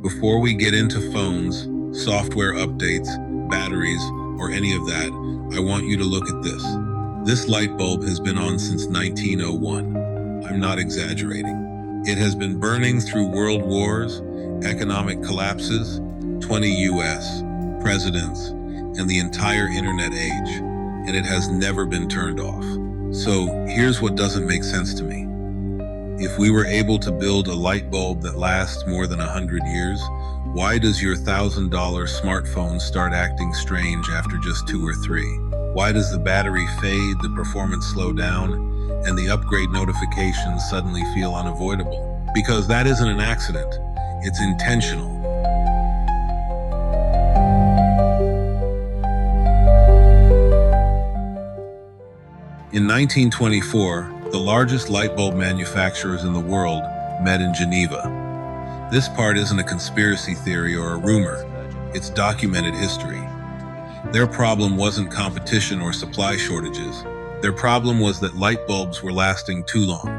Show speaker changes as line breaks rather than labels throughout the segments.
Before we get into phones, software updates, batteries, or any of that, I want you to look at this. This light bulb has been on since 1901. I'm not exaggerating. It has been burning through world wars, economic collapses, 20 US presidents, and the entire internet age, and it has never been turned off. So here's what doesn't make sense to me. If we were able to build a light bulb that lasts more than 100 years, why does your $1,000 smartphone start acting strange after just 2 or 3? Why does the battery fade, the performance slow down, and the upgrade notifications suddenly feel unavoidable? Because that isn't an accident, it's intentional. In 1924, the largest light bulb manufacturers in the world met in Geneva. This part isn't a conspiracy theory or a rumor, it's documented history. Their problem wasn't competition or supply shortages. Their problem was that light bulbs were lasting too long,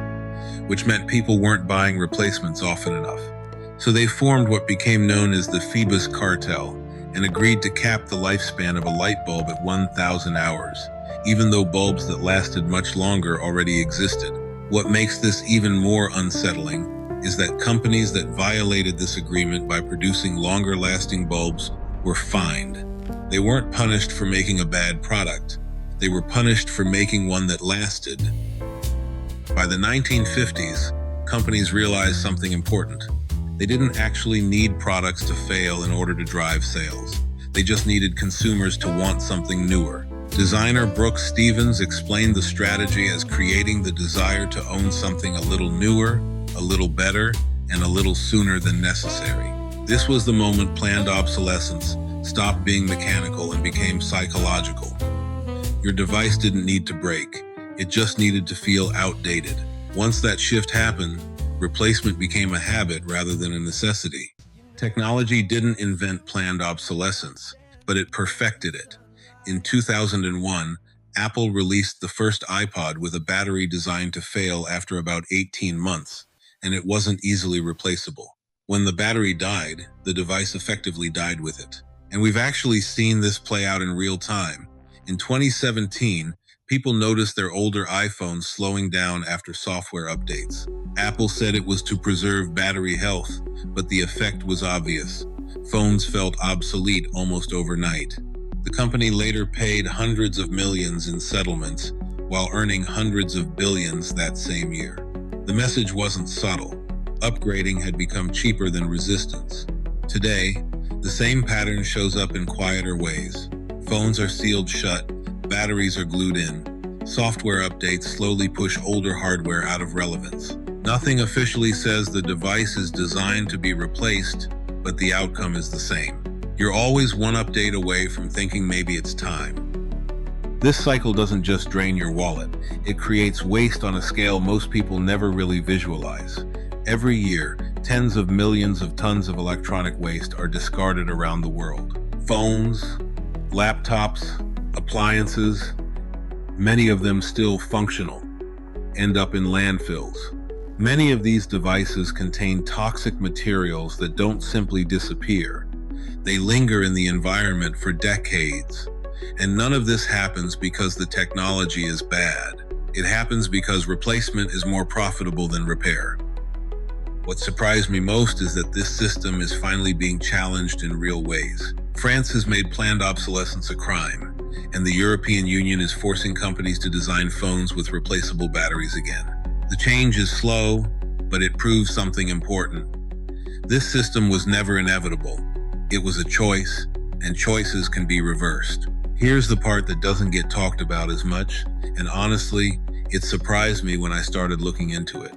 which meant people weren't buying replacements often enough. So they formed what became known as the Phoebus Cartel and agreed to cap the lifespan of a light bulb at 1,000 hours, even though bulbs that lasted much longer already existed. What makes this even more unsettling is that companies that violated this agreement by producing longer-lasting bulbs were fined. They weren't punished for making a bad product. They were punished for making one that lasted. By the 1950s, companies realized something important. They didn't actually need products to fail in order to drive sales. They just needed consumers to want something newer. Designer Brooks Stevens explained the strategy as creating the desire to own something a little newer, a little better, and a little sooner than necessary. This was the moment planned obsolescence stopped being mechanical and became psychological. Your device didn't need to break, it just needed to feel outdated. Once that shift happened, replacement became a habit rather than a necessity. Technology didn't invent planned obsolescence, but it perfected it. In 2001, Apple released the first iPod with a battery designed to fail after about 18 months, and it wasn't easily replaceable. When the battery died, the device effectively died with it. And we've actually seen this play out in real time. In 2017, people noticed their older iPhones slowing down after software updates. Apple said it was to preserve battery health, but the effect was obvious. Phones felt obsolete almost overnight. The company later paid hundreds of millions in settlements while earning hundreds of billions that same year. The message wasn't subtle. Upgrading had become cheaper than resistance. Today, the same pattern shows up in quieter ways. Phones are sealed shut, batteries are glued in. Software updates slowly push older hardware out of relevance. Nothing officially says the device is designed to be replaced, but the outcome is the same. You're always one update away from thinking maybe it's time. This cycle doesn't just drain your wallet, it creates waste on a scale most people never really visualize. Every year, tens of millions of tons of electronic waste are discarded around the world. Phones, laptops, appliances, many of them still functional, end up in landfills. Many of these devices contain toxic materials that don't simply disappear. They linger in the environment for decades. And none of this happens because the technology is bad. It happens because replacement is more profitable than repair. What surprised me most is that this system is finally being challenged in real ways. France has made planned obsolescence a crime, and the European Union is forcing companies to design phones with replaceable batteries again. The change is slow, but it proves something important. This system was never inevitable. It was a choice, and choices can be reversed. Here's the part that doesn't get talked about as much, and honestly, it surprised me when I started looking into it.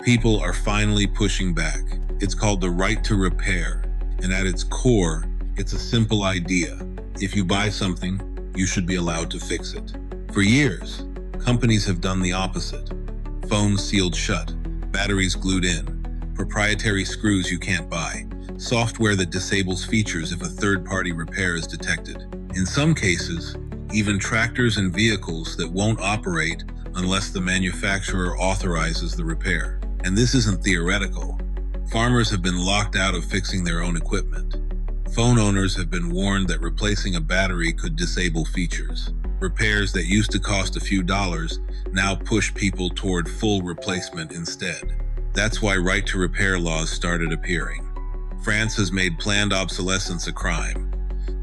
People are finally pushing back. It's called the right to repair, and at its core, it's a simple idea. If you buy something, you should be allowed to fix it. For years, companies have done the opposite. Phones sealed shut, batteries glued in, proprietary screws you can't buy, software that disables features if a third-party repair is detected. In some cases, even tractors and vehicles that won't operate unless the manufacturer authorizes the repair. And this isn't theoretical. Farmers have been locked out of fixing their own equipment. Phone owners have been warned that replacing a battery could disable features. Repairs that used to cost a few dollars now push people toward full replacement instead. That's why right-to-repair laws started appearing. France has made planned obsolescence a crime.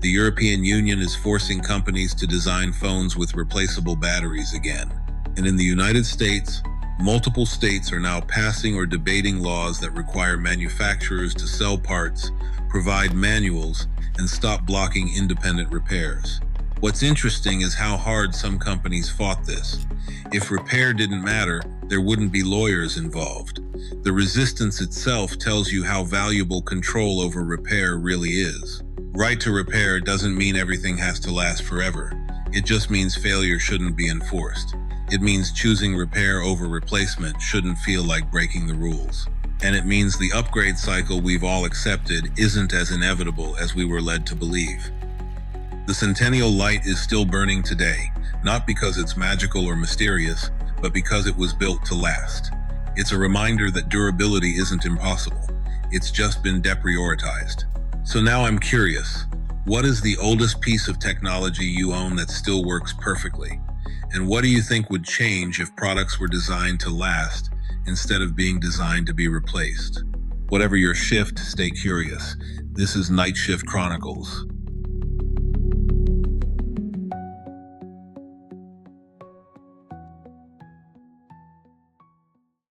The European Union is forcing companies to design phones with replaceable batteries again. And in the United States, multiple states are now passing or debating laws that require manufacturers to sell parts, provide manuals, and stop blocking independent repairs. What's interesting is how hard some companies fought this. If repair didn't matter, there wouldn't be lawyers involved. The resistance itself tells you how valuable control over repair really is. Right to repair doesn't mean everything has to last forever. It just means failure shouldn't be enforced. It means choosing repair over replacement shouldn't feel like breaking the rules. And it means the upgrade cycle we've all accepted isn't as inevitable as we were led to believe. The Centennial Light is still burning today, not because it's magical or mysterious, but because it was built to last. It's a reminder that durability isn't impossible. It's just been deprioritized. So now I'm curious, what is the oldest piece of technology you own that still works perfectly? And what do you think would change if products were designed to last instead of being designed to be replaced? Whatever your shift, stay curious. This is Night Shift Chronicles.